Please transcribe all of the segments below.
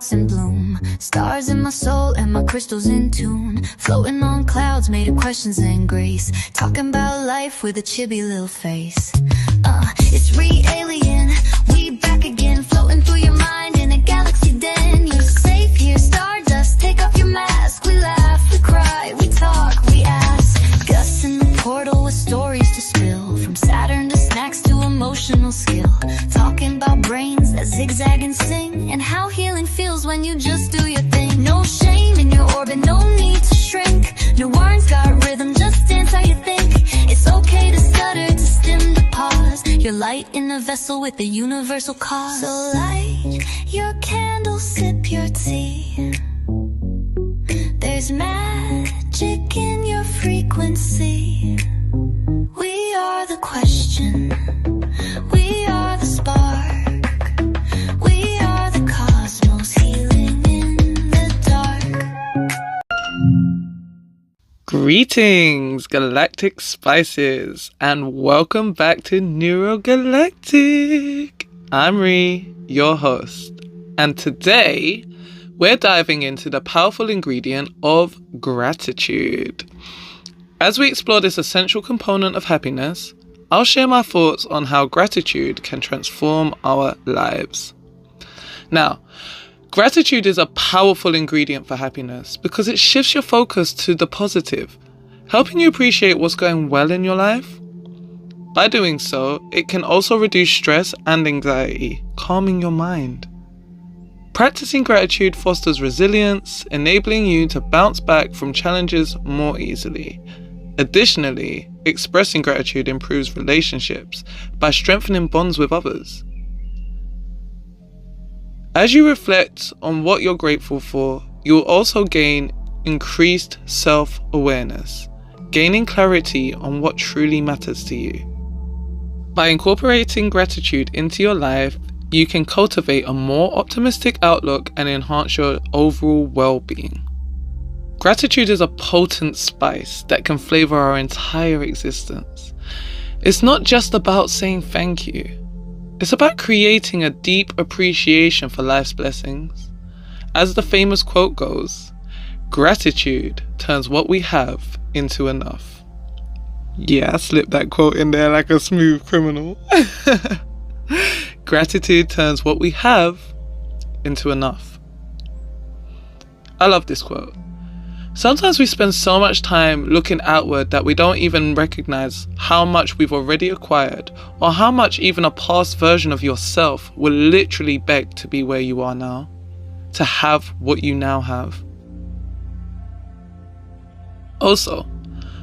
hearts in bloom. Stars in my soul and my crystals in tune. Floating on clouds made of questions and grace. Talking about life with a chibi little face. It's re-alien, we back again. Floating through your mind in a galaxy den. You're safe here, stardust, take off your mask. We laugh, we cry, we talk, we ask. Gus in the portal with stories to spill. From Saturn to snacks to emotional skill. Talking about brains that zigzag and sing. And how healing feels when you just do your thing. No shame in your orbit, no need to shrink. New words got rhythm, just dance how you think. It's okay to stutter, to stim, to pause. You're light in a vessel with a universal cause. So light your candle, sip your tea. There's magic in your frequency. We are the question. We are the spark. We are the cosmos, healing in the dark. Greetings, Galactic Spices, and welcome back to NeuroGalactic. I'm Ree, your host, and today we're diving into the powerful ingredient of gratitude. As we explore this essential component of happiness, I'll share my thoughts on how gratitude can transform our lives. Now, gratitude is a powerful ingredient for happiness because it shifts your focus to the positive, helping you appreciate what's going well in your life. By doing so, it can also reduce stress and anxiety, calming your mind. Practicing gratitude fosters resilience, enabling you to bounce back from challenges more easily. Additionally, expressing gratitude improves relationships by strengthening bonds with others. As you reflect on what you're grateful for, you'll also gain increased self-awareness, gaining clarity on what truly matters to you. By incorporating gratitude into your life, you can cultivate a more optimistic outlook and enhance your overall well-being. Gratitude is a potent spice that can flavor our entire existence. It's not just about saying thank you. It's about creating a deep appreciation for life's blessings. As the famous quote goes, gratitude turns what we have into enough. Yeah, I slipped that quote in there like a smooth criminal. Gratitude turns what we have into enough. I love this quote. Sometimes we spend so much time looking outward that we don't even recognize how much we've already acquired, or how much even a past version of yourself will literally beg to be where you are now, to have what you now have. Also,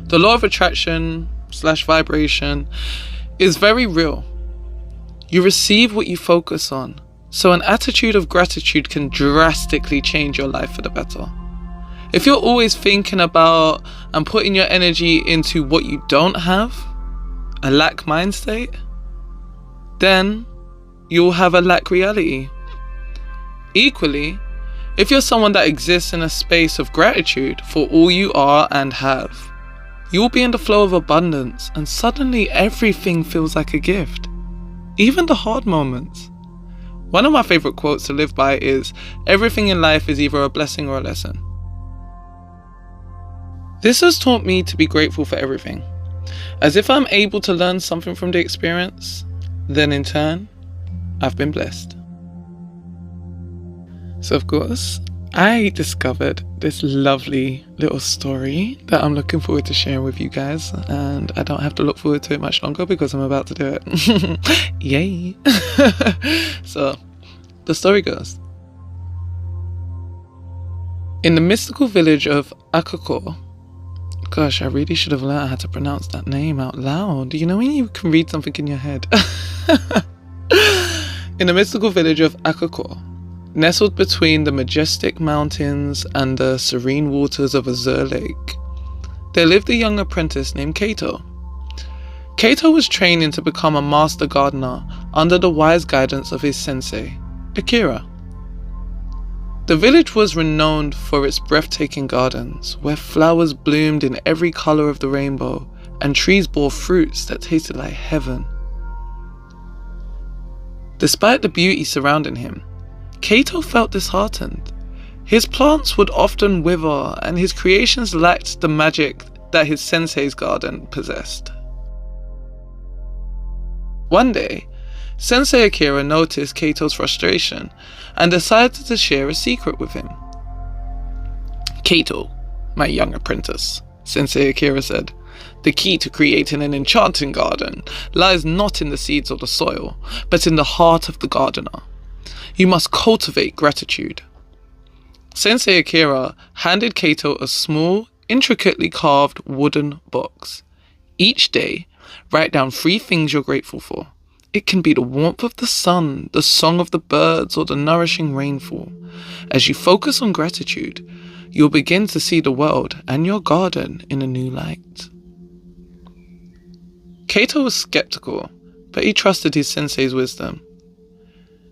the law of attraction / vibration is very real. You receive what you focus on, so an attitude of gratitude can drastically change your life for the better. If you're always thinking about and putting your energy into what you don't have, a lack mind state, then you'll have a lack reality. Equally, if you're someone that exists in a space of gratitude for all you are and have, you'll be in the flow of abundance, and suddenly everything feels like a gift, even the hard moments. One of my favorite quotes to live by is, "Everything in life is either a blessing or a lesson." This has taught me to be grateful for everything, as if I'm able to learn something from the experience, then in turn, I've been blessed. So of course, I discovered this lovely little story that I'm looking forward to sharing with you guys, and I don't have to look forward to it much longer because I'm about to do it. Yay! So, the story goes. In the mystical village of Akako, gosh, I really should have learned how to pronounce that name out loud. You know when you can read something in your head? In the mystical village of Akako, nestled between the majestic mountains and the serene waters of Azure Lake, there lived a young apprentice named Kato. Kato was training to become a master gardener under the wise guidance of his sensei, Akira. The village was renowned for its breathtaking gardens, where flowers bloomed in every color of the rainbow and trees bore fruits that tasted like heaven. Despite the beauty surrounding him, Kato felt disheartened. His plants would often wither, and his creations lacked the magic that his sensei's garden possessed. One day, Sensei Akira noticed Kato's frustration and decided to share a secret with him. "Kato, my young apprentice," Sensei Akira said, "the key to creating an enchanting garden lies not in the seeds or the soil, but in the heart of the gardener. You must cultivate gratitude." Sensei Akira handed Kato a small, intricately carved wooden box. Each day, write down 3 things you're grateful for. It can be the warmth of the sun, the song of the birds, or the nourishing rainfall. As you focus on gratitude, you'll begin to see the world and your garden in a new light. Kato was skeptical, but he trusted his sensei's wisdom.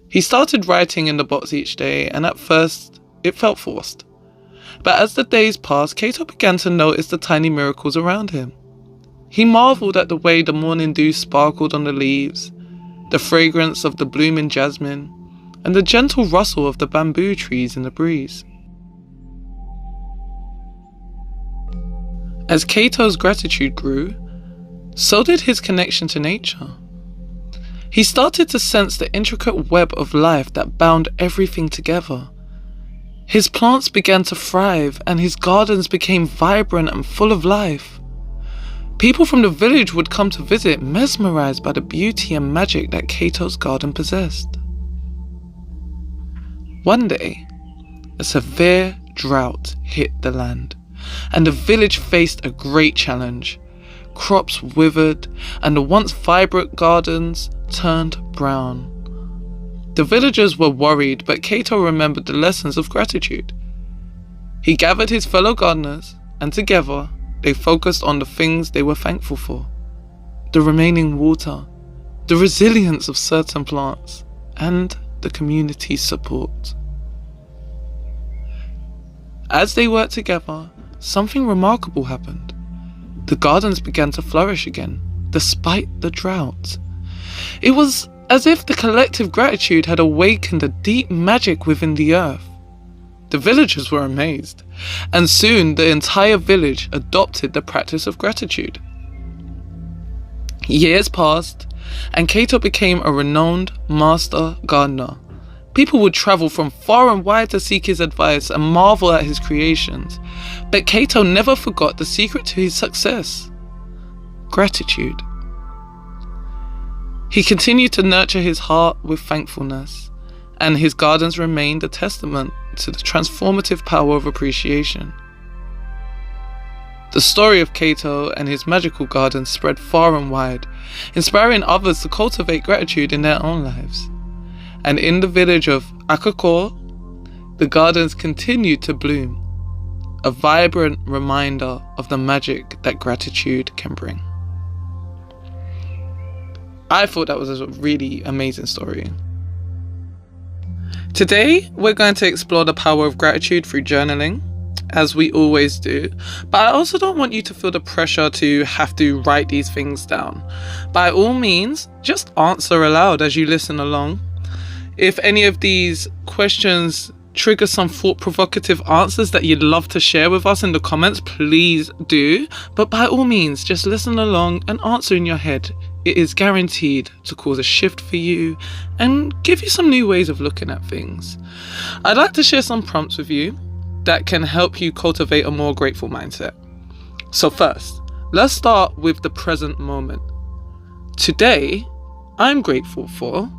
He started writing in the box each day, and at first, it felt forced. But as the days passed, Kato began to notice the tiny miracles around him. He marveled at the way the morning dew sparkled on the leaves, the fragrance of the blooming jasmine, and the gentle rustle of the bamboo trees in the breeze. As Kato's gratitude grew, so did his connection to nature. He started to sense the intricate web of life that bound everything together. His plants began to thrive, and his gardens became vibrant and full of life. People from the village would come to visit, mesmerized by the beauty and magic that Kato's garden possessed. One day, a severe drought hit the land, and the village faced a great challenge. Crops withered, and the once vibrant gardens turned brown. The villagers were worried, but Kato remembered the lessons of gratitude. He gathered his fellow gardeners, and together they focused on the things they were thankful for: the remaining water, the resilience of certain plants, and the community's support. As they worked together, something remarkable happened. The gardens began to flourish again, despite the drought. It was as if the collective gratitude had awakened a deep magic within the earth. The villagers were amazed, and soon the entire village adopted the practice of gratitude. Years passed, and Kato became a renowned master gardener. People would travel from far and wide to seek his advice and marvel at his creations. But Kato never forgot the secret to his success: gratitude. He continued to nurture his heart with thankfulness, and his gardens remained a testament to the transformative power of appreciation. The story of Kato and his magical garden spread far and wide, inspiring others to cultivate gratitude in their own lives. And in the village of Akako, the gardens continued to bloom, a vibrant reminder of the magic that gratitude can bring. I thought that was a really amazing story. Today, we're going to explore the power of gratitude through journaling, as we always do, but I also don't want you to feel the pressure to have to write these things down. By all means, just answer aloud as you listen along. If any of these questions trigger some thought-provocative answers that you'd love to share with us in the comments, please do. But by all means, just listen along and answer in your head. It is guaranteed to cause a shift for you and give you some new ways of looking at things. I'd like to share some prompts with you that can help you cultivate a more grateful mindset. So first, let's start with the present moment. Today, I'm grateful for...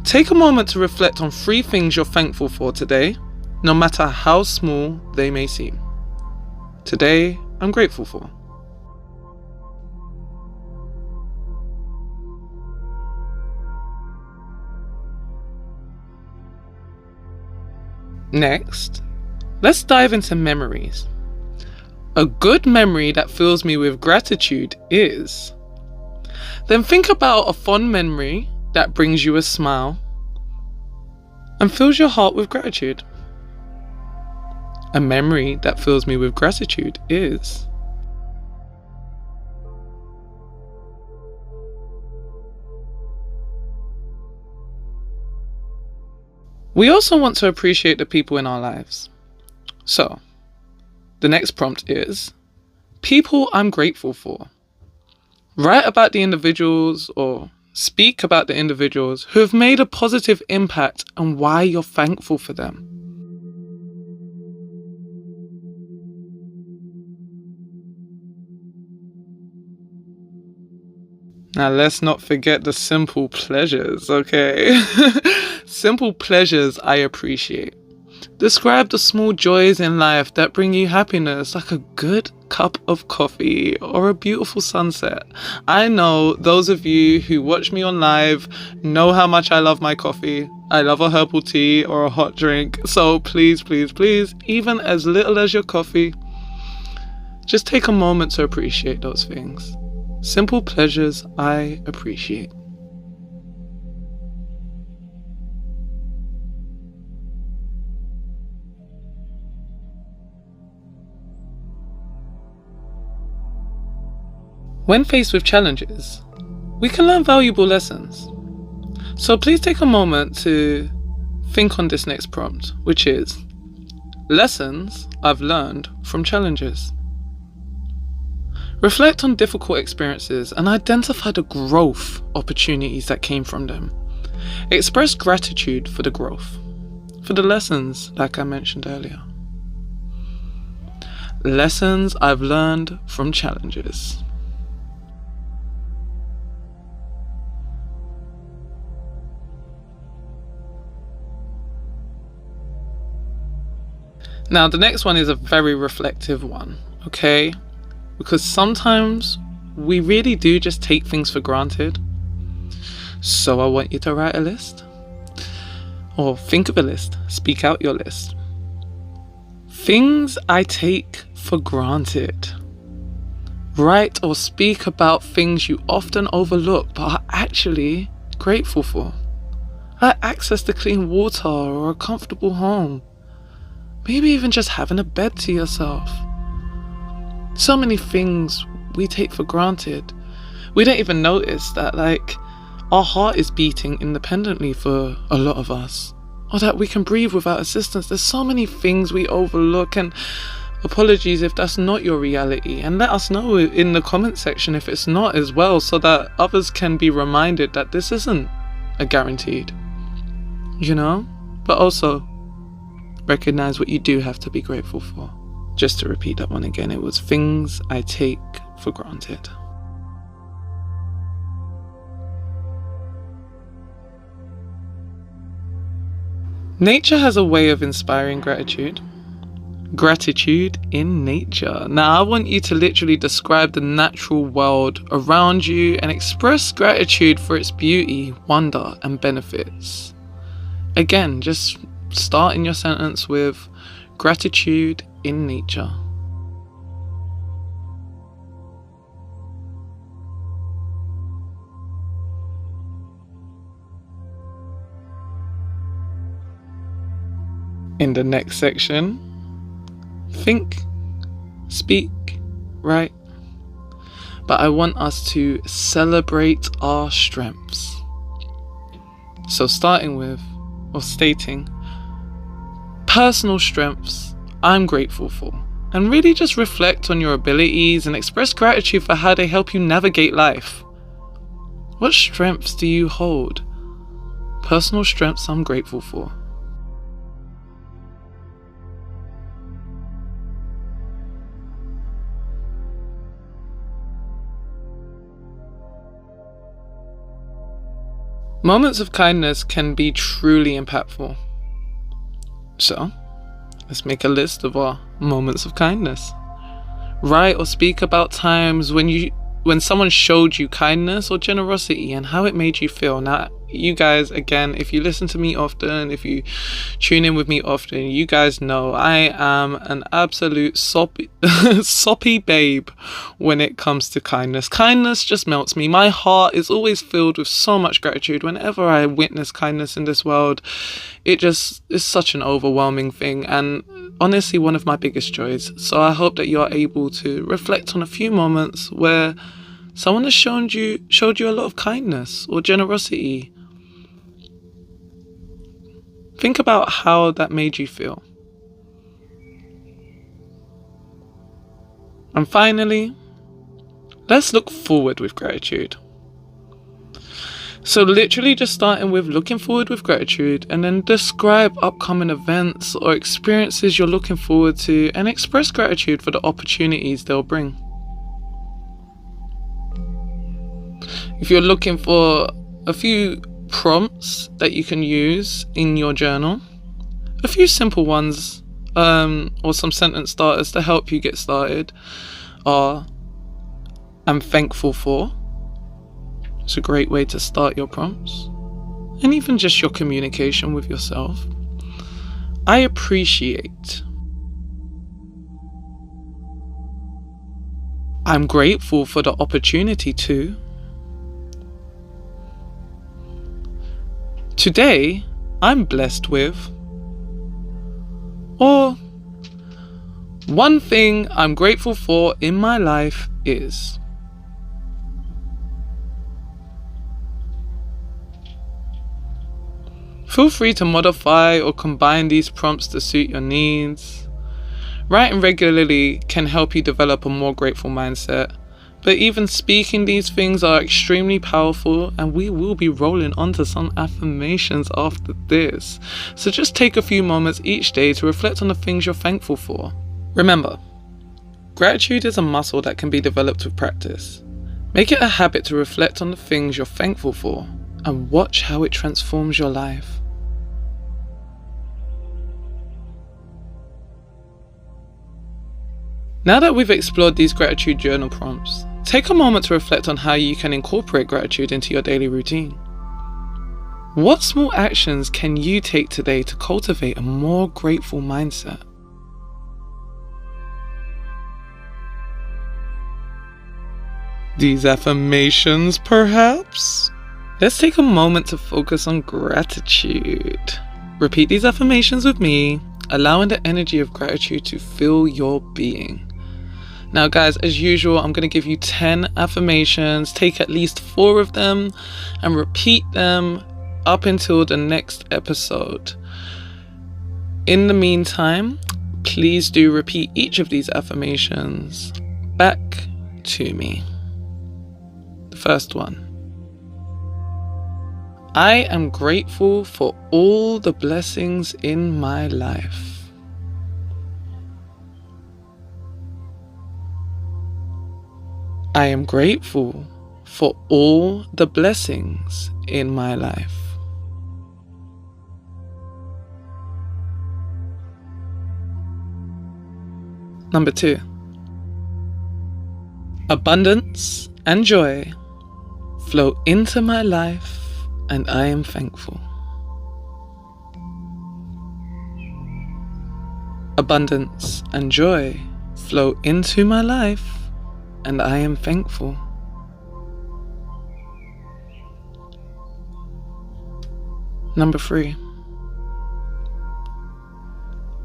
Take a moment to reflect on 3 things you're thankful for today, no matter how small they may seem. Today, I'm grateful for. Next, let's dive into memories. A good memory that fills me with gratitude is... Then think about a fond memory that brings you a smile and fills your heart with gratitude. A memory that fills me with gratitude is... We also want to appreciate the people in our lives. So, the next prompt is people I'm grateful for. Write about the individuals or speak about the individuals who have made a positive impact and why you're thankful for them. Now, let's not forget the simple pleasures, okay? Simple pleasures I appreciate. Describe the small joys in life that bring you happiness, like a good cup of coffee or a beautiful sunset. I know those of you who watch me on live know how much I love my coffee. I love a herbal tea or a hot drink. So please, please, please, even as little as your coffee, just take a moment to appreciate those things. Simple pleasures I appreciate. When faced with challenges, we can learn valuable lessons. So please take a moment to think on this next prompt, which is lessons I've learned from challenges. Reflect on difficult experiences and identify the growth opportunities that came from them. Express gratitude for the growth, for the lessons, like I mentioned earlier. Lessons I've learned from challenges. Now, the next one is a very reflective one, okay? Because sometimes we really do just take things for granted. So I want you to write a list. Or think of a list. Speak out your list. Things I take for granted. Write or speak about things you often overlook but are actually grateful for. Like access to clean water or a comfortable home. Maybe even just having a bed to yourself. So many things we take for granted. We don't even notice that, like, our heart is beating independently for a lot of us. Or that we can breathe without assistance. There's so many things we overlook, and apologies if that's not your reality. And let us know in the comment section if it's not as well, so that others can be reminded that this isn't a guaranteed. You know? But also, recognize what you do have to be grateful for. Just to repeat that one again, it was things I take for granted. Nature has a way of inspiring gratitude. Gratitude in nature. Now, I want you to literally describe the natural world around you and express gratitude for its beauty, wonder, and benefits. Again, just start in your sentence with gratitude in nature. In the next section, think, speak, write. But I want us to celebrate our strengths. So starting with, or stating, personal strengths I'm grateful for. And really just reflect on your abilities and express gratitude for how they help you navigate life. What strengths do you hold? Personal strengths I'm grateful for. Moments of kindness can be truly impactful. So, let's make a list of our moments of kindness. Write or speak about times when someone showed you kindness or generosity and how it made you feel. Now, you guys, again, if you listen to me often, if you tune in with me often, you guys know I am an absolute soppy babe when it comes to kindness. Kindness just melts me. My heart is always filled with so much gratitude whenever I witness kindness in this world. It just is such an overwhelming thing, and honestly one of my biggest joys. So I hope that you're able to reflect on a few moments where someone has showed you a lot of kindness or generosity. Think about how that made you feel. And finally, let's look forward with gratitude. So literally just starting with looking forward with gratitude, and then describe upcoming events or experiences you're looking forward to, and express gratitude for the opportunities they'll bring. If you're looking for a few prompts that you can use in your journal, a few simple ones, or some sentence starters to help you get started are: I'm thankful for. It's a great way to start your prompts, and even just your communication with yourself. I appreciate. I'm grateful for the opportunity to. Today, I'm blessed with. Or, one thing I'm grateful for in my life is. Feel free to modify or combine these prompts to suit your needs. Writing regularly can help you develop a more grateful mindset, but even speaking these things are extremely powerful, and we will be rolling onto some affirmations after this. So just take a few moments each day to reflect on the things you're thankful for. Remember, gratitude is a muscle that can be developed with practice. Make it a habit to reflect on the things you're thankful for and watch how it transforms your life. Now that we've explored these gratitude journal prompts, take a moment to reflect on how you can incorporate gratitude into your daily routine. What small actions can you take today to cultivate a more grateful mindset? These affirmations, perhaps? Let's take a moment to focus on gratitude. Repeat these affirmations with me, allowing the energy of gratitude to fill your being. Now guys, as usual, I'm going to give you 10 affirmations. Take at least 4 of them and repeat them up until the next episode. In the meantime, please do repeat each of these affirmations back to me. The first one. I am grateful for all the blessings in my life. I am grateful for all the blessings in my life. Number 2. Abundance and joy flow into my life, and I am thankful. Abundance and joy flow into my life, and I am thankful. Number 3.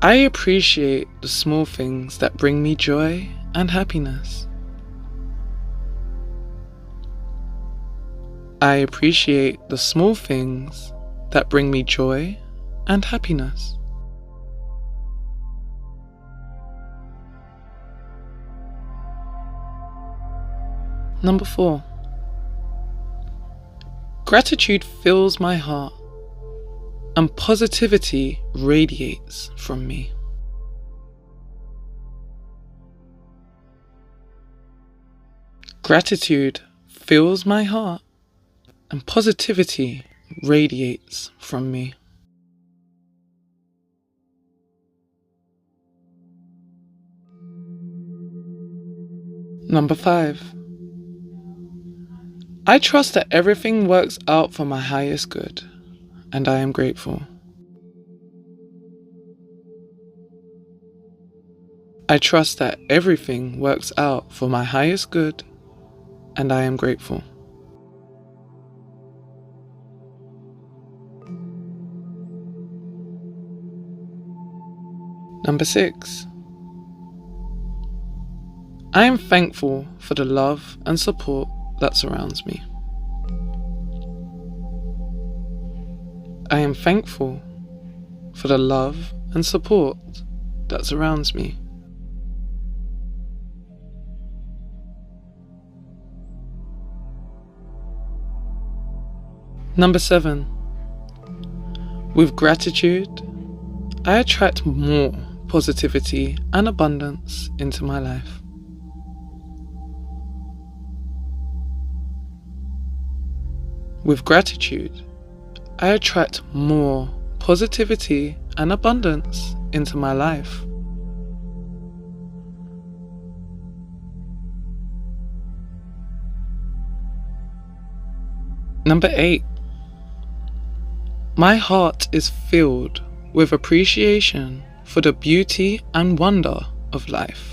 I appreciate the small things that bring me joy and happiness. I appreciate the small things that bring me joy and happiness. Number 4. Gratitude fills my heart, and positivity radiates from me. Gratitude fills my heart, and positivity radiates from me. Number 5. I trust that everything works out for my highest good, and I am grateful. I trust that everything works out for my highest good, and I am grateful. Number 6. I am thankful for the love and support that surrounds me. I am thankful for the love and support that surrounds me. Number 7. With gratitude, I attract more positivity and abundance into my life. With gratitude, I attract more positivity and abundance into my life. Number 8. My heart is filled with appreciation for the beauty and wonder of life.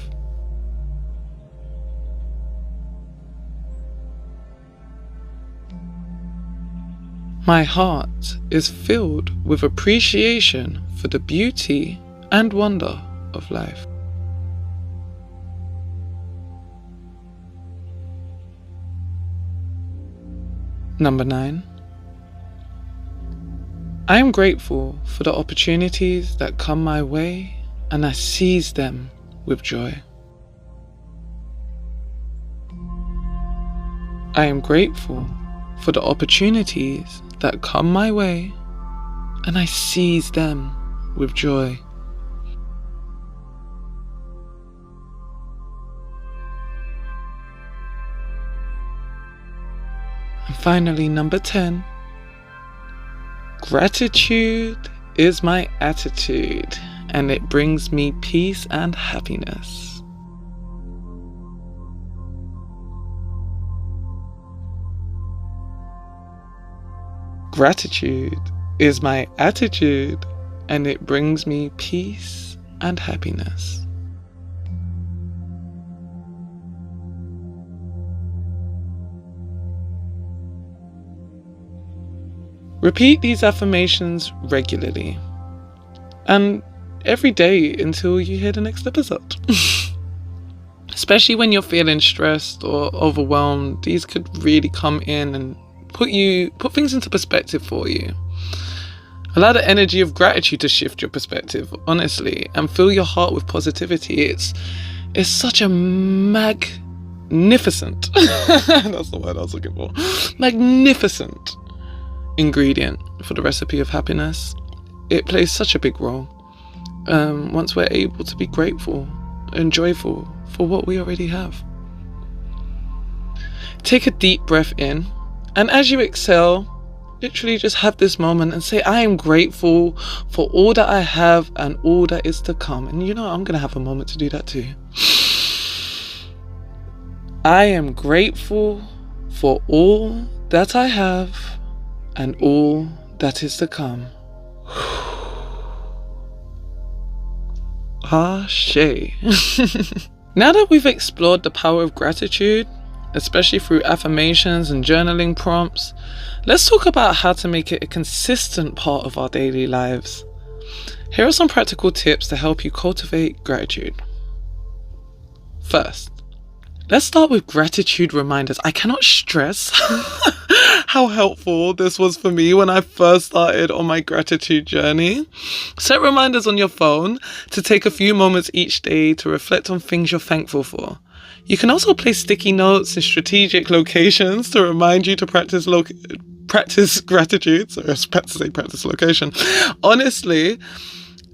My heart is filled with appreciation for the beauty and wonder of life. Number 9. I am grateful for the opportunities that come my way, and I seize them with joy. I am grateful for the opportunities that come my way, and I seize them with joy. And finally, number 10. Gratitude is my attitude, and it brings me peace and happiness. Gratitude is my attitude, and it brings me peace and happiness. Repeat these affirmations regularly and every day until you hear the next episode. Especially when you're feeling stressed or overwhelmed, these could really come in and put things into perspective for you. Allow the energy of gratitude to shift your perspective, honestly, and fill your heart with positivity. It's such a magnificent, that's the word I was looking for, magnificent ingredient for the recipe of happiness. It plays such a big role once we're able to be grateful and joyful for what we already have. Take a deep breath in, and as you exhale, literally just have this moment and say, I am grateful for all that I have and all that is to come. And you know, I'm going to have a moment to do that too. I am grateful for all that I have and all that is to come. Ashe. Now that we've explored the power of gratitude, especially through affirmations and journaling prompts, let's talk about how to make it a consistent part of our daily lives. Here are some practical tips to help you cultivate gratitude. First, let's start with gratitude reminders. I cannot stress how helpful this was for me when I first started on my gratitude journey. Set reminders on your phone to take a few moments each day to reflect on things you're thankful for. You can also place sticky notes in strategic locations to remind you to practice gratitude. Sorry, I was about to say practice location. Honestly,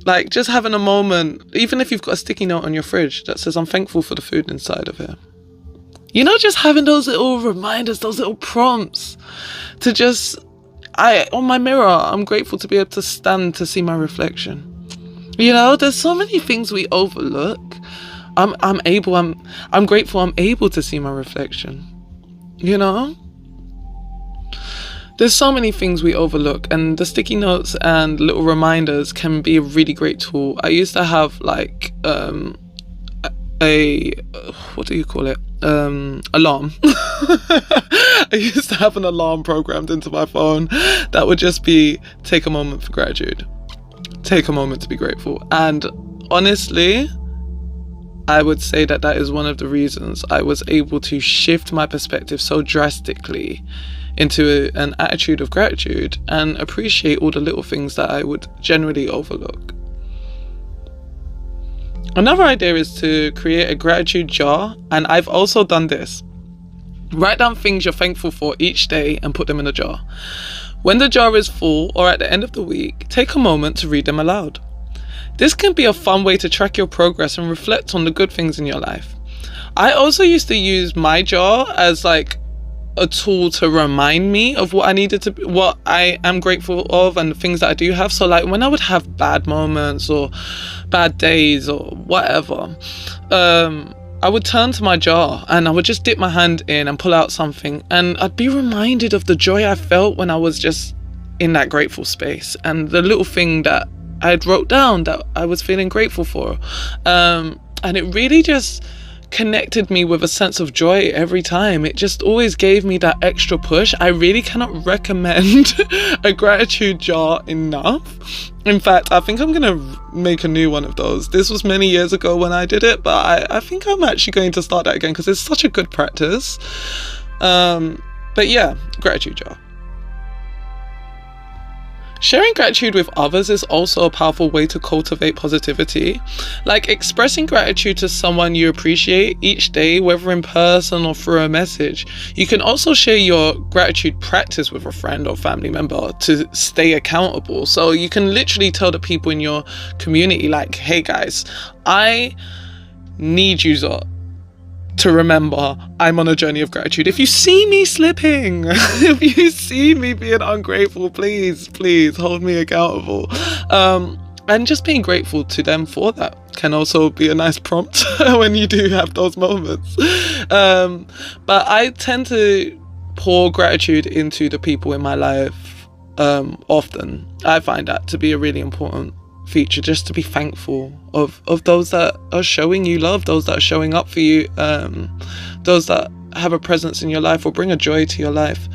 like just having a moment, even if you've got a sticky note on your fridge that says, I'm thankful for the food inside of here. You know, just having those little reminders, those little prompts to on my mirror, I'm grateful to be able to stand to see my reflection. You know, there's so many things we overlook. I'm grateful I'm able to see my reflection. You know? There's so many things we overlook, and the sticky notes and little reminders can be a really great tool. I used to have like what do you call it? Alarm. I used to have an alarm programmed into my phone that would just be, take a moment for gratitude. Take a moment to be grateful. And honestly, I would say that is one of the reasons I was able to shift my perspective so drastically into an attitude of gratitude and appreciate all the little things that I would generally overlook. Another idea is to create a gratitude jar, and I've also done this. Write down things you're thankful for each day and put them in a jar. When the jar is full or at the end of the week, take a moment to read them aloud. This can be a fun way to track your progress and reflect on the good things in your life. I also used to use my jar as like a tool to remind me of what I am grateful of and the things that I do have. So like when I would have bad moments or bad days or whatever, I would turn to my jar and I would just dip my hand in and pull out something, and I'd be reminded of the joy I felt when I was just in that grateful space and the little thing that I'd wrote down that I was feeling grateful for. And it really just connected me with a sense of joy every time. It just always gave me that extra push. I really cannot recommend a gratitude jar enough. In fact, I think I'm gonna make a new one of those. This was many years ago when I did it, but I think I'm actually going to start that again because it's such a good practice. But yeah, gratitude jar. Sharing gratitude with others is also a powerful way to cultivate positivity. Like expressing gratitude to someone you appreciate each day, whether in person or through a message. You can also share your gratitude practice with a friend or family member to stay accountable. So you can literally tell the people in your community like, hey guys, I need you to remember I'm on a journey of gratitude. If you see me slipping, if you see me being ungrateful, please hold me accountable. And just being grateful to them for that can also be a nice prompt when you do have those moments. But I tend to pour gratitude into the people in my life often. I find that to be a really important feature, just to be thankful of those that are showing you love, those that are showing up for you, those that have a presence in your life or bring a joy to your life,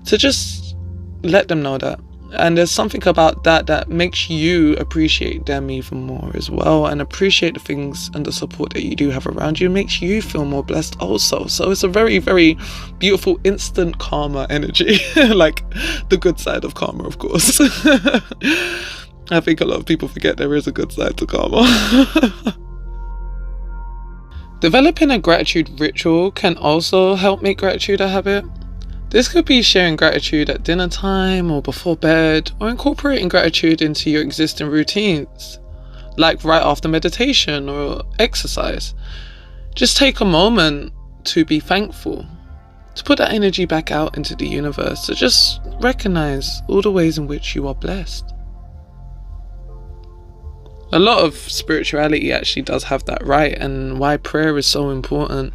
to just let them know that. And there's something about that makes you appreciate them even more as well, and appreciate the things and the support that you do have around you. It makes you feel more blessed also. So it's a very, very beautiful instant karma energy, like the good side of karma, of course. I think a lot of people forget there is a good side to karma. Developing a gratitude ritual can also help make gratitude a habit. This could be sharing gratitude at dinner time or before bed, or incorporating gratitude into your existing routines, like right after meditation or exercise. Just take a moment to be thankful, to put that energy back out into the universe, to just recognize all the ways in which you are blessed. A lot of spirituality actually does have that right, and why prayer is so important.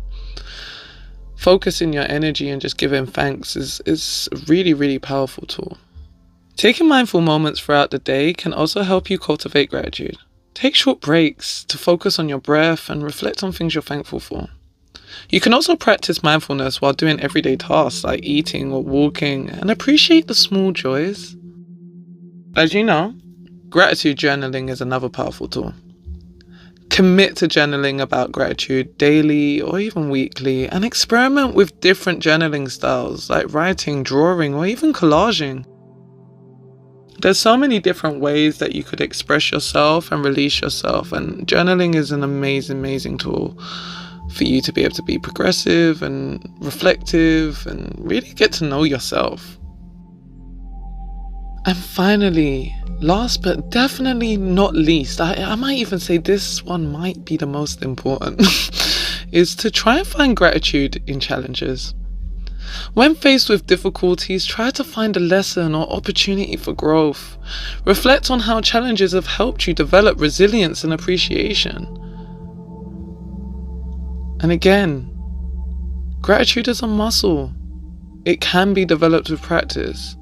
Focusing your energy and just giving thanks is a really, really powerful tool. Taking mindful moments throughout the day can also help you cultivate gratitude. Take short breaks to focus on your breath and reflect on things you're thankful for. You can also practice mindfulness while doing everyday tasks like eating or walking, and appreciate the small joys. As you know, gratitude journaling is another powerful tool. Commit to journaling about gratitude daily or even weekly, and experiment with different journaling styles like writing, drawing, or even collaging. There's so many different ways that you could express yourself and release yourself, and journaling is an amazing tool for you to be able to be progressive and reflective and really get to know yourself. And finally, last but definitely not least, I might even say this one might be the most important, is to try and find gratitude in challenges. When faced with difficulties, try to find a lesson or opportunity for growth. Reflect on how challenges have helped you develop resilience and appreciation. And again, gratitude is a muscle. It can be developed with practice.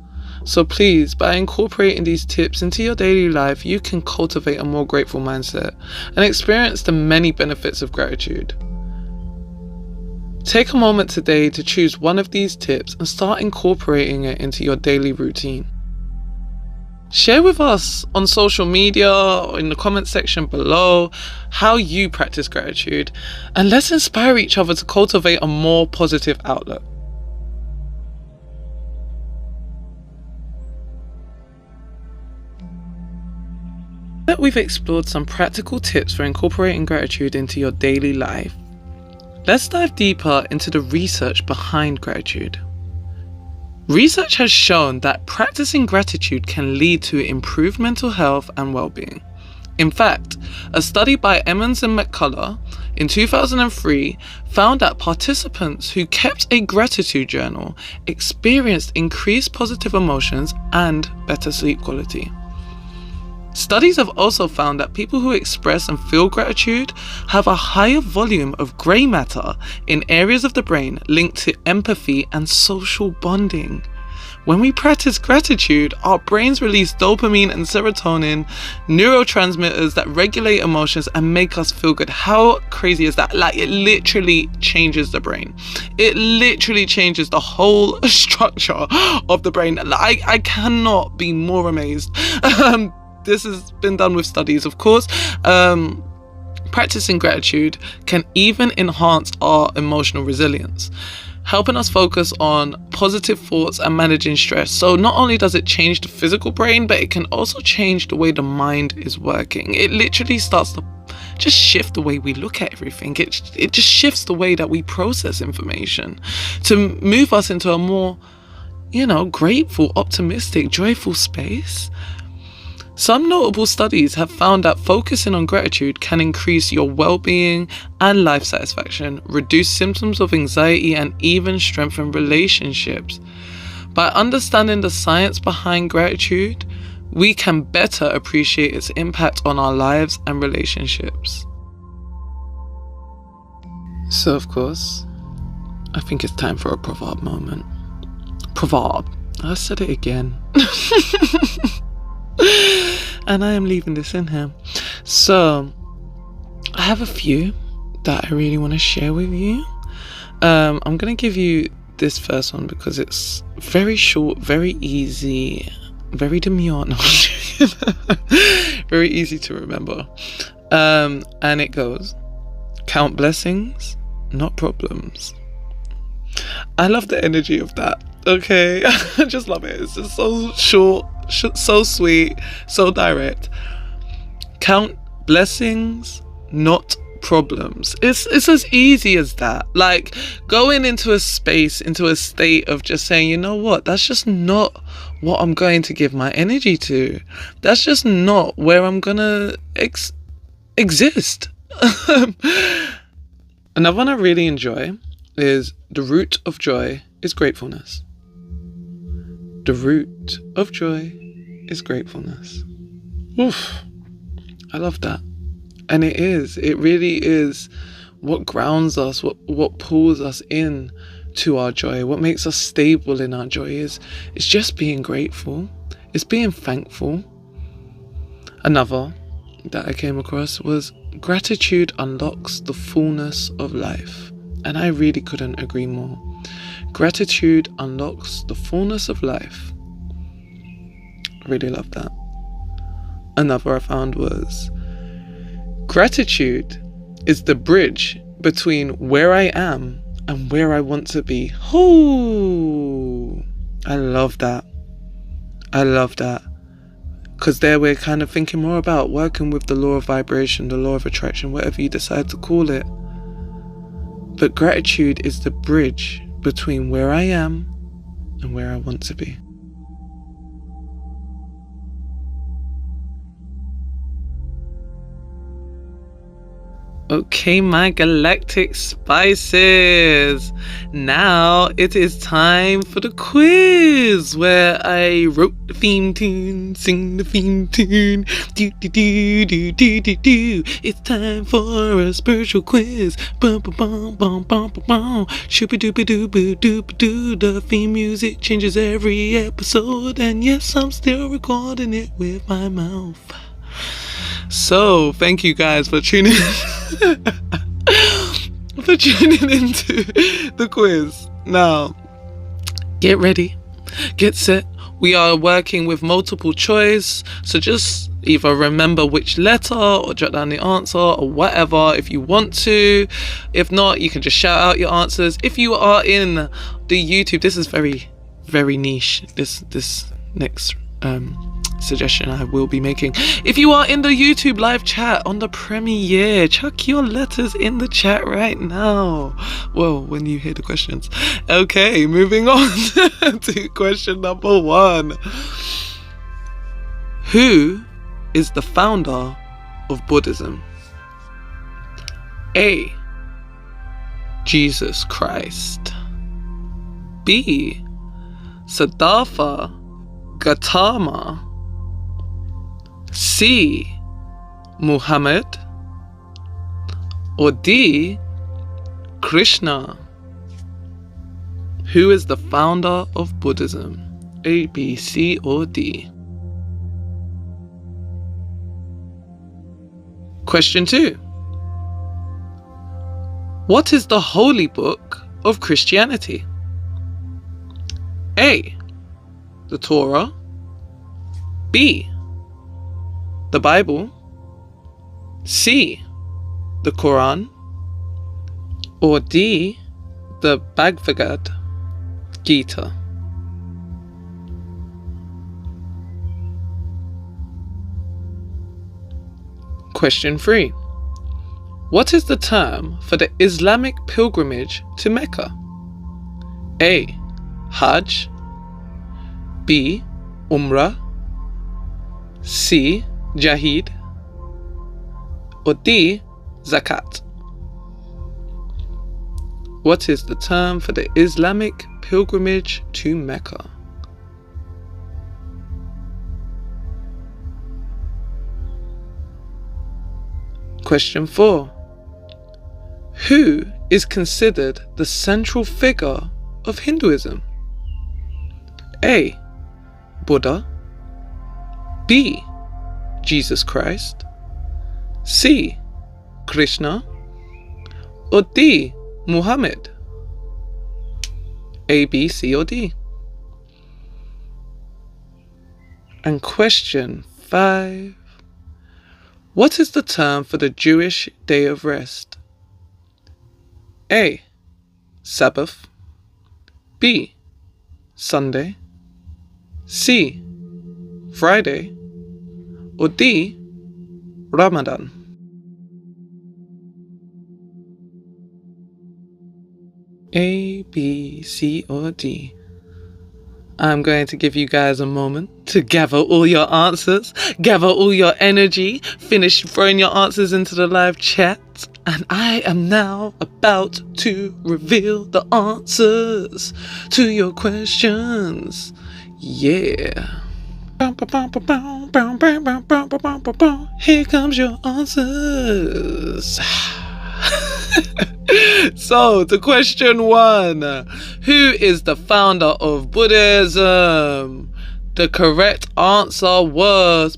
So please, by incorporating these tips into your daily life, you can cultivate a more grateful mindset and experience the many benefits of gratitude. Take a moment today to choose one of these tips and start incorporating it into your daily routine. Share with us on social media or in the comment section below how you practice gratitude, and let's inspire each other to cultivate a more positive outlook. That we've explored some practical tips for incorporating gratitude into your daily life, let's dive deeper into the research behind gratitude. Research has shown that practicing gratitude can lead to improved mental health and well-being. In fact, a study by Emmons and McCullough in 2003 found that participants who kept a gratitude journal experienced increased positive emotions and better sleep quality. Studies have also found that people who express and feel gratitude have a higher volume of grey matter in areas of the brain linked to empathy and social bonding. When we practice gratitude, our brains release dopamine and serotonin, neurotransmitters that regulate emotions and make us feel good. How crazy is that? Like, it literally changes the brain. It literally changes the whole structure of the brain. I cannot be more amazed. This has been done with studies, of course. Practicing gratitude can even enhance our emotional resilience, helping us focus on positive thoughts and managing stress. So not only does it change the physical brain, but it can also change the way the mind is working. It literally starts to just shift the way we look at everything. It just shifts the way that we process information to move us into a more, grateful, optimistic, joyful space. Some notable studies have found that focusing on gratitude can increase your well-being and life satisfaction, reduce symptoms of anxiety, and even strengthen relationships. By understanding the science behind gratitude, we can better appreciate its impact on our lives and relationships. So, of course, I think it's time for a proverb moment. Proverb. I said it again. And I am leaving this in here. So I have a few that I really want to share with you. I'm going to give you this first one because it's very short, very easy, very demure. No, very easy to remember. And it goes, count blessings, not problems. I love the energy of that. Okay, I just love it. It's just so short, so sweet, so direct. Count blessings, not problems. It's as easy as that. Like going into a space, into a state of just saying, you know what, that's just not what I'm going to give my energy to. That's just not where I'm gonna exist. Another one I really enjoy is the root of joy is gratefulness. The root of joy is gratefulness. Oof, I love that. And it really is what grounds us, what pulls us in to our joy, what makes us stable in our joy is just being grateful. It's being thankful. Another that I came across was gratitude unlocks the fullness of life. And I really couldn't agree more. Gratitude unlocks the fullness of life. I really love that. Another I found was gratitude is the bridge between where I am and where I want to be. Oh, I love that. I love that. Because there we're kind of thinking more about working with the law of vibration, the law of attraction, whatever you decide to call it. But gratitude is the bridge between where I am and where I want to be. Okay, my galactic spices. Now it is time for the quiz where I wrote the theme tune, sing the theme tune. Do do do do do do do. It's time for a spiritual quiz. Bum bum bum bum bum bum bum. Shoopa doopa doopa doopa doo. The theme music changes every episode, and yes, I'm still recording it with my mouth. So, thank you guys for tuning into the quiz. Now, get ready, get set. We are working with multiple choice, so just either remember which letter or jot down the answer or whatever if you want to. If not, you can just shout out your answers. If you are in the YouTube, this is very, very niche. This next suggestion I will be making. If you are in the YouTube live chat on the premiere, chuck your letters in the chat right now. Well, when you hear the questions. Okay, moving on to question number 1. Who is the founder of Buddhism? A. Jesus Christ. B. Siddhartha Gautama. C. Muhammad. Or D. Krishna. Who is the founder of Buddhism? A, B, C, or D? Question 2. What is the holy book of Christianity? A. The Torah. B. The Bible. C. The Quran. Or D. The Bhagavad Gita. Question 3. What is the term for the Islamic pilgrimage to Mecca? A. Hajj. B. Umrah. C. Jahid. Or D. Zakat. What is the term for the Islamic pilgrimage to Mecca? Question 4. Who is considered the central figure of Hinduism? A. Buddha. B. Jesus Christ. C. Krishna. Or D. Muhammad. A, B, C, or D? And question 5. What is the term for the Jewish day of rest? A. Sabbath. B. Sunday. C. Friday. Or D. Ramadan? A, B, C, or D? I'm going to give you guys a moment to gather all your answers, gather all your energy, finish throwing your answers into the live chat, and I am now about to reveal the answers to your questions. Yeah. Here comes your answers. So, to question 1, who is the founder of Buddhism? The correct answer was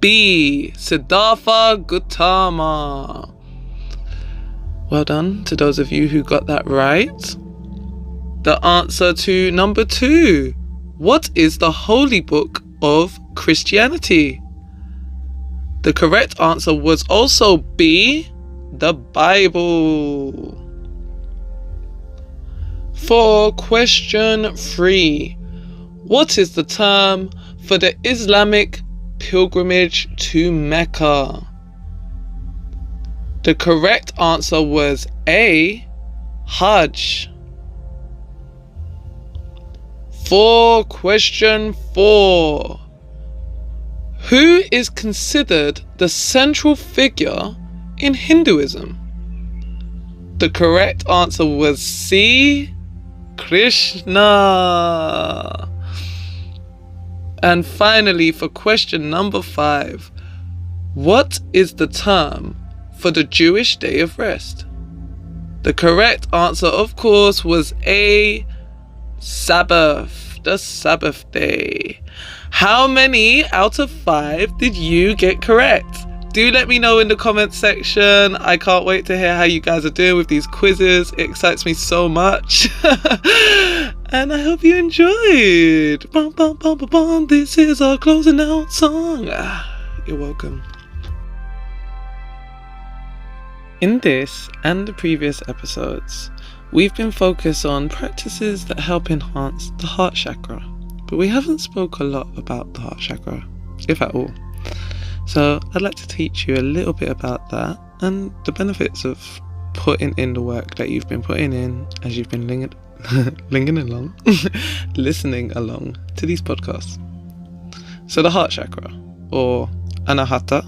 B. Siddhartha Gautama. Well done to those of you who got that right. The answer to number 2. What is the holy book of Christianity? The correct answer was also B. The Bible. For question 3, what is the term for the Islamic pilgrimage to Mecca? The correct answer was A. Hajj. For question 4, who is considered the central figure in Hinduism? The correct answer was C. Krishna. And finally, for question number 5, what is the term for the Jewish day of rest? The correct answer, of course, was A. Sabbath, the Sabbath day. How many out of 5 did you get correct? Do let me know in the comments section. I can't wait to hear how you guys are doing with these quizzes. It excites me so much. And I hope you enjoyed. This is our closing out song. You're welcome. In this and the previous episodes, we've been focused on practices that help enhance the heart chakra but we haven't spoke a lot about the heart chakra, if at all. So I'd like to teach you a little bit about that and the benefits of putting in the work that you've been putting in as you've been listening along to these podcasts. So the heart chakra, or anahata,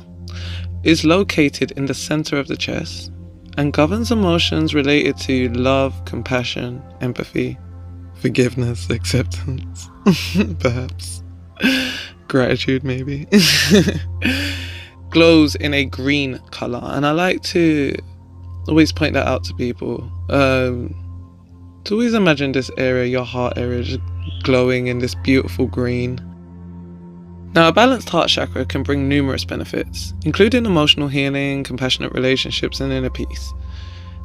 is located in the center of the chest and governs emotions related to love, compassion, empathy, forgiveness, acceptance, perhaps, gratitude maybe. Glows in a green color, and I like to always point that out to people, to always imagine this area, your heart area, just glowing in this beautiful green. Now, a balanced heart chakra can bring numerous benefits, including emotional healing, compassionate relationships, and inner peace.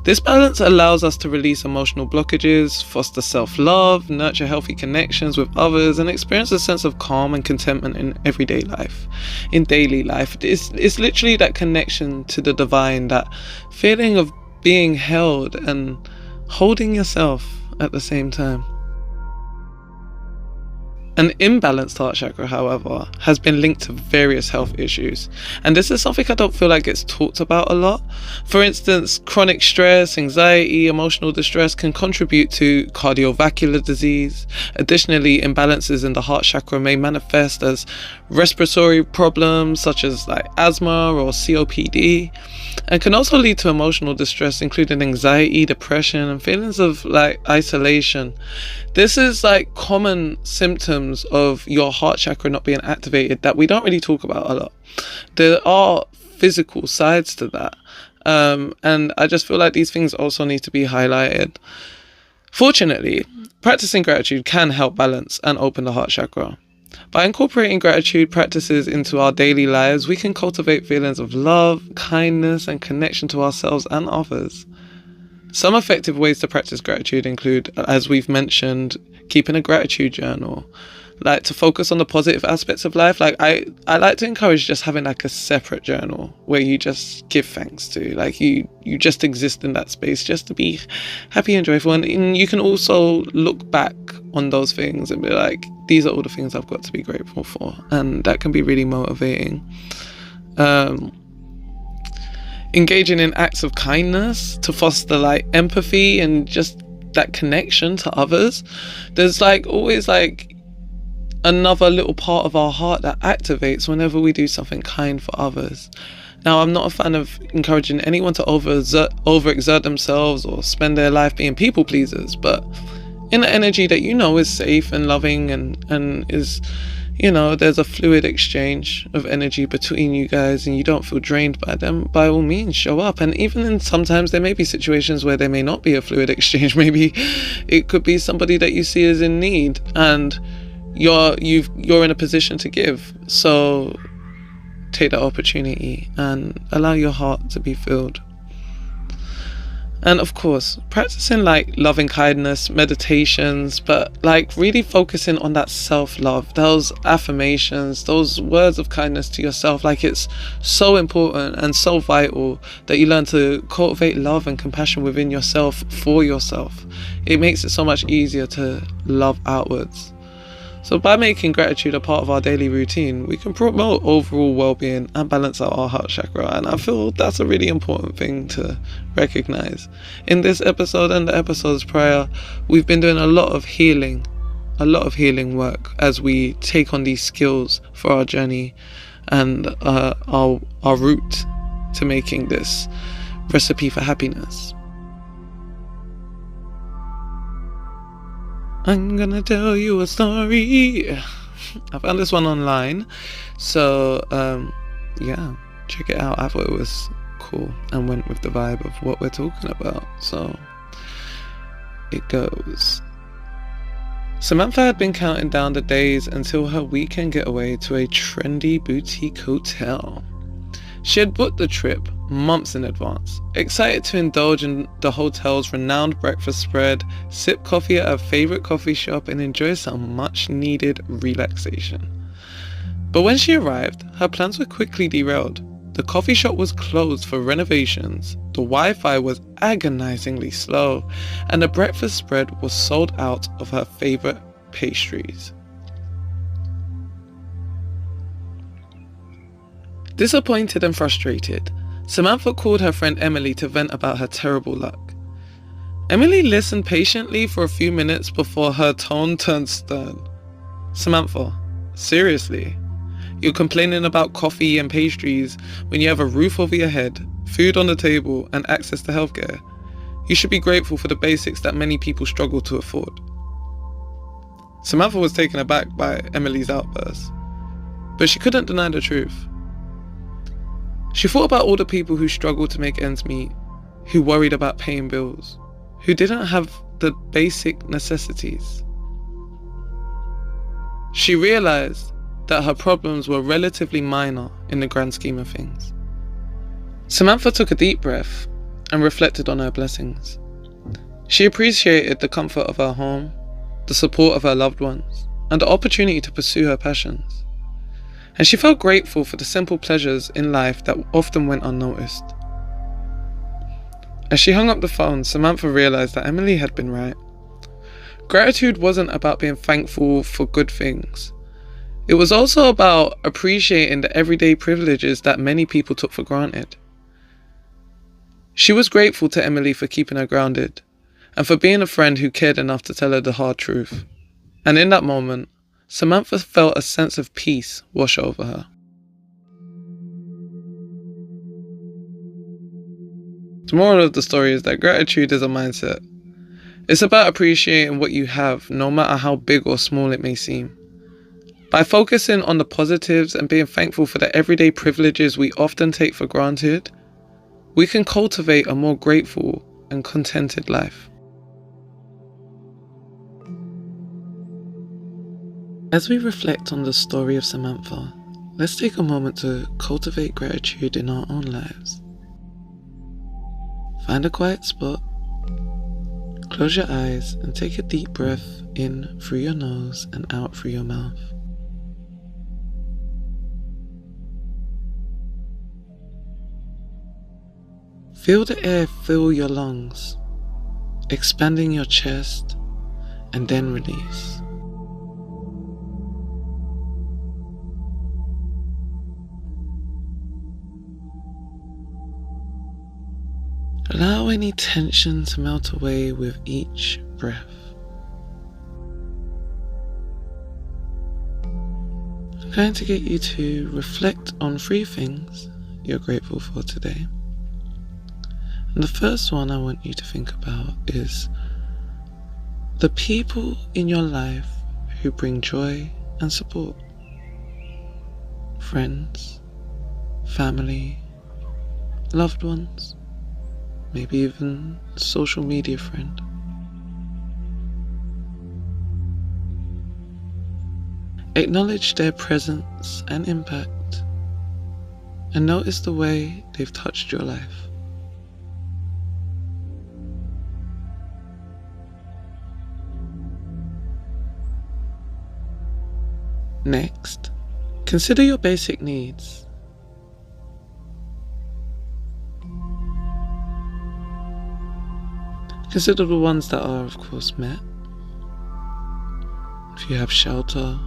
This balance allows us to release emotional blockages, foster self-love, nurture healthy connections with others, and experience a sense of calm and contentment in everyday life. In daily life, it's literally that connection to the divine, that feeling of being held and holding yourself at the same time. An imbalanced heart chakra, however, has been linked to various health issues, and this is something I don't feel like gets talked about a lot. For instance, chronic stress, anxiety, emotional distress can contribute to cardiovascular disease. Additionally, imbalances in the heart chakra may manifest as respiratory problems such as asthma or COPD, and can also lead to emotional distress, including anxiety, depression, and feelings of isolation. This is common symptoms of your heart chakra not being activated that we don't really talk about a lot. There are physical sides to that, and I just feel like these things also need to be highlighted. Fortunately, practicing gratitude can help balance and open the heart chakra. By incorporating gratitude practices into our daily lives, we can cultivate feelings of love, kindness, and connection to ourselves and others. Some effective ways to practice gratitude include, as we've mentioned, keeping a gratitude journal, to focus on the positive aspects of life. I like to encourage just having a separate journal where you just give thanks to, you just exist in that space just to be happy and joyful. And you can also look back on those things and be these are all the things I've got to be grateful for. And that can be really motivating. Engaging in acts of kindness to foster empathy and just that connection to others. There's always another little part of our heart that activates whenever we do something kind for others. Now, I'm not a fan of encouraging anyone to overexert themselves or spend their life being people pleasers, but in an energy that is safe and loving and is, there's a fluid exchange of energy between you guys and you don't feel drained by them, by all means show up. And even sometimes there may be situations where there may not be a fluid exchange. Maybe it could be somebody that you see is in need and you're in a position to give. So take that opportunity and allow your heart to be filled. And of course, practicing loving kindness, meditations, but really focusing on that self-love, those affirmations, those words of kindness to yourself. It's so important and so vital that you learn to cultivate love and compassion within yourself for yourself. It makes it so much easier to love outwards. So by making gratitude a part of our daily routine, we can promote overall well-being and balance out our heart chakra, and I feel that's a really important thing to recognize. In this episode and the episodes prior, we've been doing a lot of healing work as we take on these skills for our journey and our route to making this recipe for happiness. I'm gonna tell you a story. I found this one online, so check it out. I thought it was cool and went with the vibe of what we're talking about. So it goes. Samantha had been counting down the days until her weekend getaway to a trendy boutique hotel. She had booked the trip months in advance, excited to indulge in the hotel's renowned breakfast spread, sip coffee at her favorite coffee shop, and enjoy some much-needed relaxation. But when she arrived, her plans were quickly derailed. The coffee shop was closed for renovations, the Wi-Fi was agonizingly slow, and the breakfast spread was sold out of her favorite pastries. Disappointed and frustrated, Samantha called her friend Emily to vent about her terrible luck. Emily listened patiently for a few minutes before her tone turned stern. "Samantha, seriously? You're complaining about coffee and pastries when you have a roof over your head, food on the table, and access to healthcare. You should be grateful for the basics that many people struggle to afford." Samantha was taken aback by Emily's outburst, but she couldn't deny the truth. She thought about all the people who struggled to make ends meet, who worried about paying bills, who didn't have the basic necessities. She realized that her problems were relatively minor in the grand scheme of things. Samantha took a deep breath and reflected on her blessings. She appreciated the comfort of her home, the support of her loved ones, and the opportunity to pursue her passions. And she felt grateful for the simple pleasures in life that often went unnoticed. As she hung up the phone, Samantha realized that Emily had been right. Gratitude wasn't about being thankful for good things. It was also about appreciating the everyday privileges that many people took for granted. She was grateful to Emily for keeping her grounded, and for being a friend who cared enough to tell her the hard truth. And in that moment, Samantha felt a sense of peace wash over her. The moral of the story is that gratitude is a mindset. It's about appreciating what you have, no matter how big or small it may seem. By focusing on the positives and being thankful for the everyday privileges we often take for granted, we can cultivate a more grateful and contented life. As we reflect on the story of Samantha, let's take a moment to cultivate gratitude in our own lives. Find a quiet spot, close your eyes, and take a deep breath in through your nose and out through your mouth. Feel the air fill your lungs, expanding your chest, and then release. Allow any tension to melt away with each breath. I'm going to get you to reflect on 3 things you're grateful for today. And the first one I want you to think about is the people in your life who bring joy and support. Friends, family, loved ones, maybe even a social media friend. Acknowledge their presence and impact, and notice the way they've touched your life. Next, consider your basic needs. Consider the ones that are, of course, met. If you have shelter,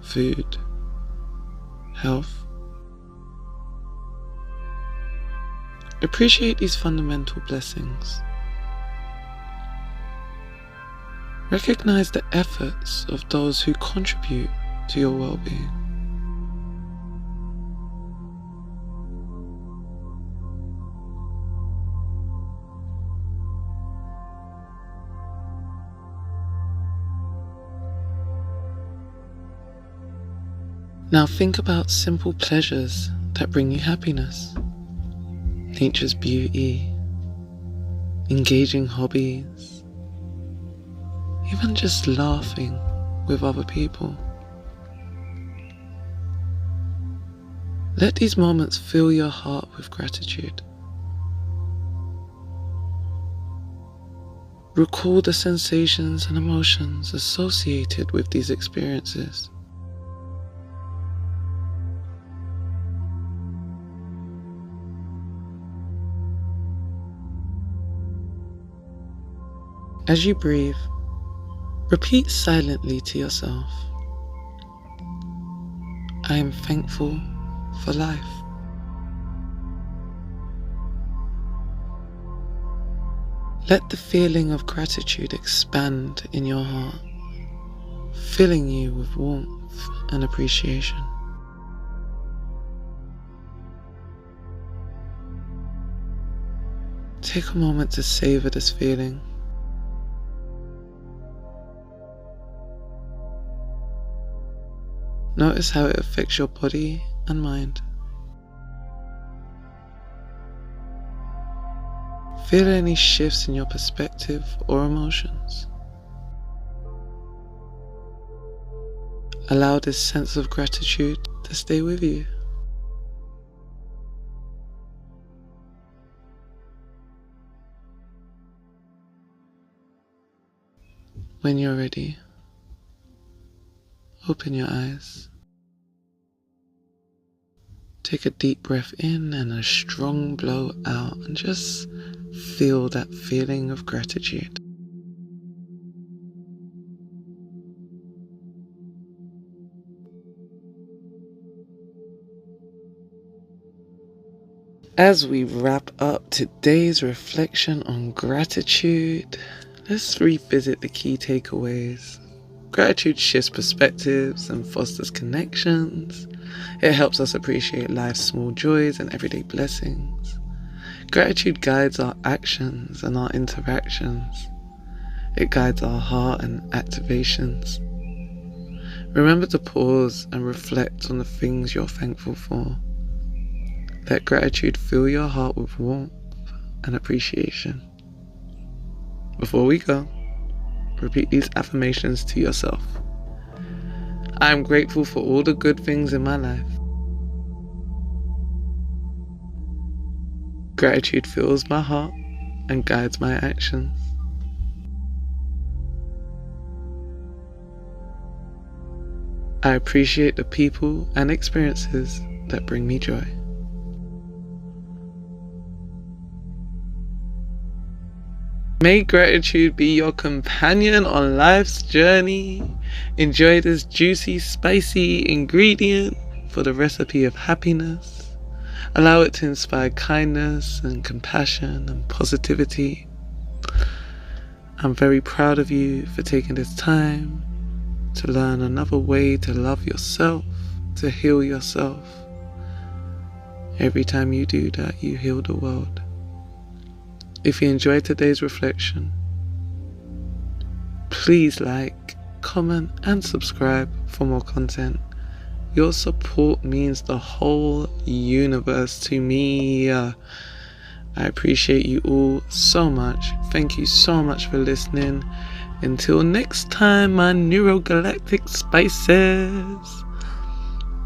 food, health. Appreciate these fundamental blessings. Recognize the efforts of those who contribute to your well-being. Now think about simple pleasures that bring you happiness. Nature's beauty, engaging hobbies, even just laughing with other people. Let these moments fill your heart with gratitude. Recall the sensations and emotions associated with these experiences. As you breathe, repeat silently to yourself, I am thankful for life. Let the feeling of gratitude expand in your heart, filling you with warmth and appreciation. Take a moment to savor this feeling. Notice how it affects your body and mind. Feel any shifts in your perspective or emotions. Allow this sense of gratitude to stay with you. When you're ready, open your eyes. Take a deep breath in and a strong blow out, and just feel that feeling of gratitude. As we wrap up today's reflection on gratitude, let's revisit the key takeaways. Gratitude shifts perspectives and fosters connections. It helps us appreciate life's small joys and everyday blessings. Gratitude guides our actions and our interactions. It guides our heart and activations. Remember to pause and reflect on the things you're thankful for. Let gratitude fill your heart with warmth and appreciation. Before we go, repeat these affirmations to yourself. I am grateful for all the good things in my life. Gratitude fills my heart and guides my actions. I appreciate the people and experiences that bring me joy. May gratitude be your companion on life's journey. Enjoy this juicy, spicy ingredient for the recipe of happiness. Allow it to inspire kindness and compassion and positivity. I'm very proud of you for taking this time to learn another way to love yourself, to heal yourself. Every time you do that, you heal the world. If you enjoyed today's reflection, please like, comment and subscribe for more content. Your support means the whole universe to me. I appreciate you all so much. Thank you so much for listening. Until next time, my NeuroGalactic spices.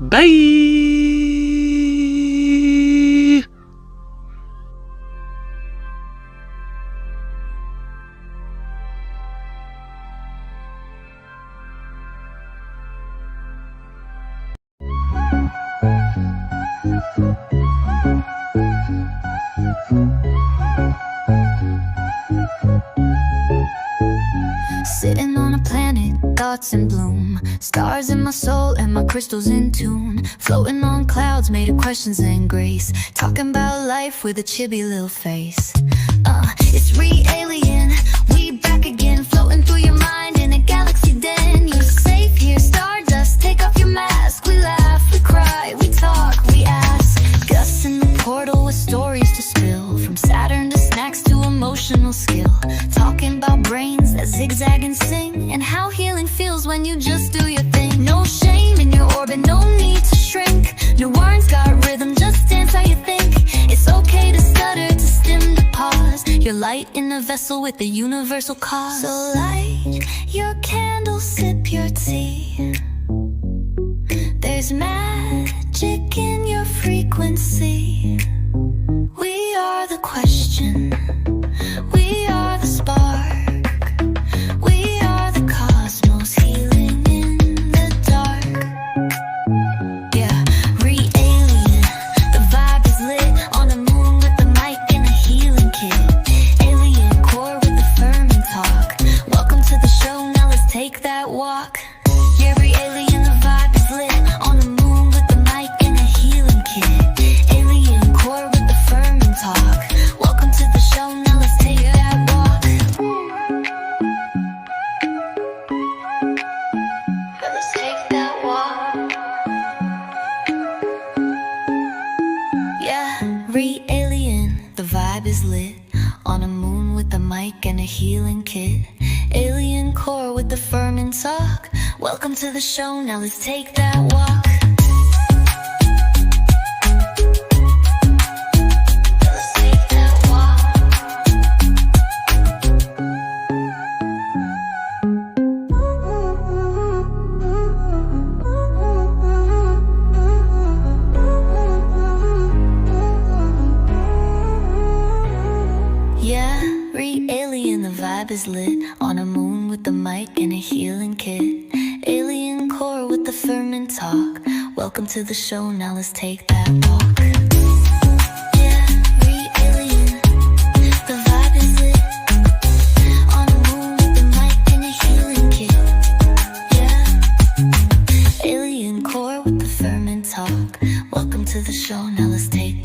Bye! Sitting on a planet, thoughts in bloom. Stars in my soul and my crystals in tune. Floating on clouds made of questions and grace. Talking about life with a chibi little face. It's re-alien, we back again. Floating through your mind in a galaxy den. You're safe here, stardust, take off your mask. We laugh, we cry, we talk, we ask. Gusts in the portal with stories to spill. From Saturn to snacks to emotional skill. Talking about brains that zigzag and sing, and how healing feels when you just do your thing. No shame in your orbit, no need to shrink. New words got rhythm, just dance how you think. It's okay to stutter, to stim, to pause. You're light in a vessel with the universal cause. So light your candle, sip your tea. There's magic in your frequency. We are the question. We are the spark. We are the cosmos, healing in the dark. Yeah, re-alien. The vibe is lit on the moon with the mic and a healing kit. Alien core with the firming talk. Welcome to the show, now let's take that walk. Yeah, re-alien, the vibe is lit on the moon with the mic and a healing kit. Alien core with the firming talk. Welcome to the show. and a healing kit. Alien core with the ferment talk. Welcome to the show, now let's take that walk. Let's take that walk. Yeah, re-alien, the vibe is lit. On a moon with the mic and a healing kit. Alien core with the ferment talk. Welcome to the show, now let's take that walk. Yeah, re-alien, the vibe is lit. On a moon with the mic and a healing kit. Yeah, alien core with the ferment talk. Welcome to the show, now let's take